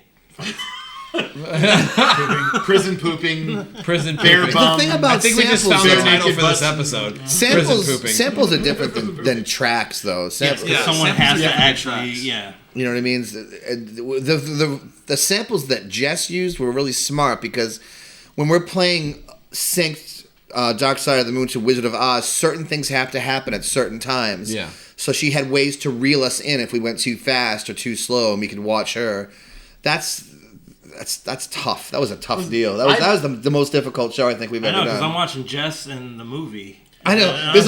Prison pooping. Bear bum. The thing about I think we just found the title for this episode. Samples are different than tracks, though. Someone has to actually, You know what I mean? The samples that Jess used were really smart because when we're playing synced Dark Side of the Moon to Wizard of Oz, certain things have to happen at certain times. Yeah. So she had ways to reel us in if we went too fast or too slow, and we could watch her. That's tough. That was a tough deal. That was the most difficult show I think we've ever done. because I'm watching Jess and the movie. I know. There's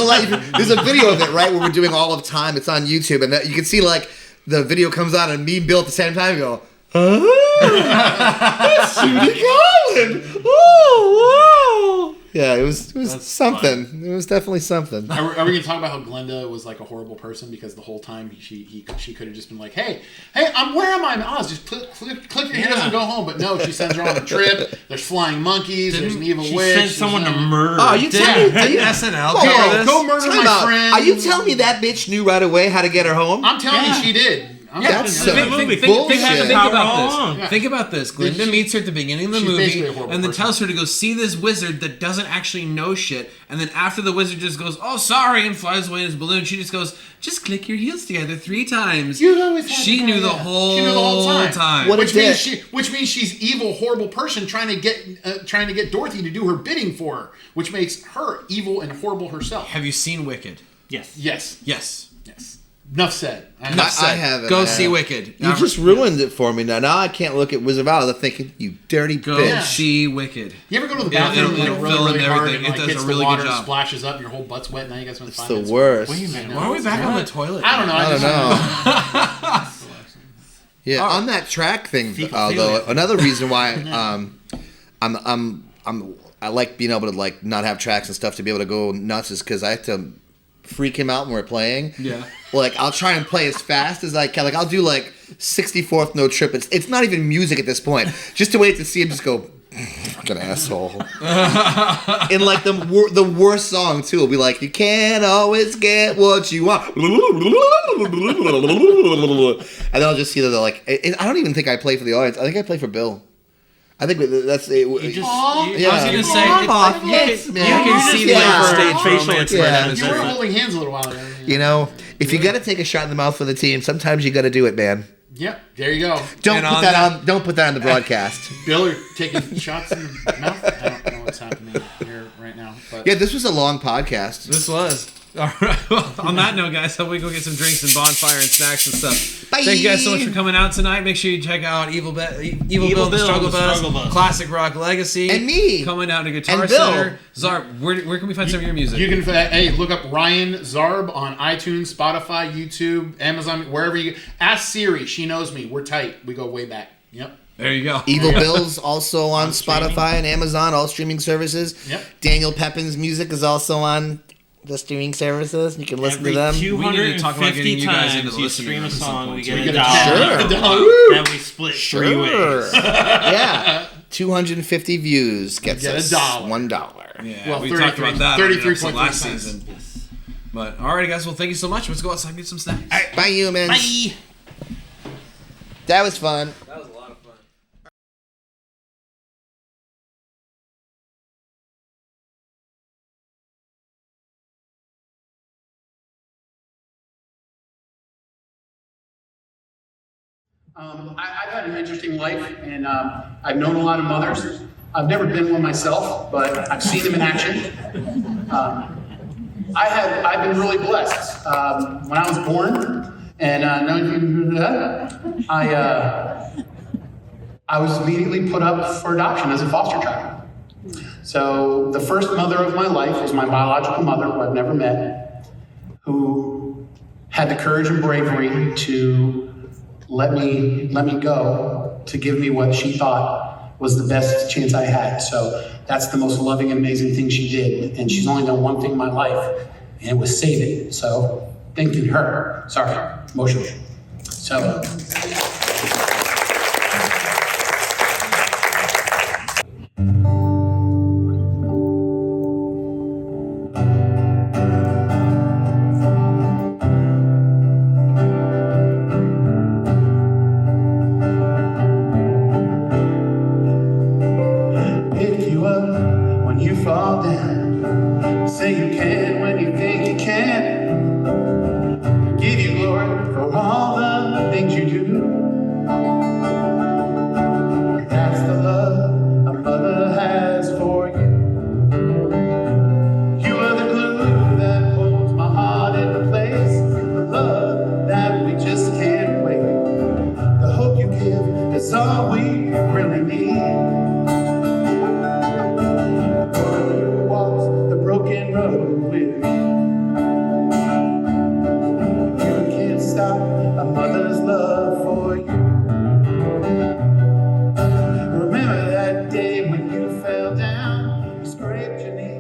a video of it, right, where we're doing all of time. It's on YouTube, and you can see like the video comes on and me and Bill at the same time go, that's Judy Garland. Oh, wow. Yeah, it was something. Fun. It was definitely something. Are we going to talk about how Glenda was like a horrible person because the whole time she could have just been like, hey, where am I in Oz? Just click your heels and go home. But no, she sends her on a trip. There's flying monkeys. There's an evil witch. She sent someone to murder. Oh, you tell me? Didn't SNL go murder my friend. Are you telling me that bitch knew right away how to get her home? I'm telling you she did. That's some bullshit. Think about this. Glinda meets her at the beginning of the movie and then tells her to go see this wizard that doesn't actually know shit. And then after the wizard just goes, oh, sorry, and flies away in his balloon, she just goes, just click your heels together 3 times. She knew the whole time. Which means she's evil, horrible person trying to get Dorothy to do her bidding for her, which makes her evil and horrible herself. Have you seen Wicked? Yes. Enough said. I haven't. Go see Wicked. You just ruined it for me now. Now I can't look at Wizard of Oz. I'm thinking, you dirty bitch. Go see Wicked. You ever go to the bathroom it'll really hard and it does hits a really the water, good job. splashes up, and your whole butt's wet, and now you guys spend 5 minutes. It's the worst. Wait a minute. Why are we back on the toilet? I don't know. I don't know. Yeah, on that track thing, though, another reason why I like being able to like not have tracks and stuff to be able to go nuts is because I have to freak him out when we're playing. Yeah. Like, I'll try and play as fast as I can. Like, I'll do, like, 64th note trip. It's not even music at this point. Just to wait to see him just go, fucking asshole. In, like, the worst song, too. It'll be like, you can't always get what you want. And then I'll just see that they're like, I don't even think I play for the audience. I think I play for Bill. I think that's it. I was going to say, you can see the stage facial expressions. You were holding hands a little while ago. You know, if you got to take a shot in the mouth for the team, sometimes you got to do it, man. Yep, there you go. Don't put that on the broadcast. Bill, you're taking shots in the mouth. I don't know what's happening here right now. But. Yeah, this was a long podcast. This was. All right. Well, on that note, guys, hope we go get some drinks and bonfire and snacks and stuff. Bye. Thank you guys so much for coming out tonight. Make sure you check out Evil Bill, the Struggle Bus, Classic Rock Legacy, and me coming out to Guitar Center. Zarb, where can we find some of your music? You can look up Ryan Zarb on iTunes, Spotify, YouTube, Amazon, wherever you. Ask Siri, she knows me. We're tight. We go way back. Yep. There you go. Evil Bill's also on Spotify and Amazon, all streaming services. Yep. Daniel Pepin's music is also on the streaming services. You can listen to them. 250 times you stream a song, we get a dollar. Sure. That we split 3 ways. Yeah. 250 views gets us $1. $1. Yeah, well, we talked about that 33.3 last season. Yes. But alrighty, guys. Well, thank you so much. Let's go outside and get some snacks. All right, bye, humans. Bye. That was fun. That was a lot of fun. I've had an interesting life, and I've known a lot of mothers. I've never been one myself, but I've seen them in action. I've been really blessed. When I was born, and I was immediately put up for adoption as a foster child. So the first mother of my life was my biological mother, who I've never met, who had the courage and bravery to let me go, to give me what she thought was the best chance I had. So that's the most loving and amazing thing she did. And she's only done one thing in my life, and it was save it. So thank you to her. Sorry, emotional. So. Remember that day when you fell down, you scraped your knee.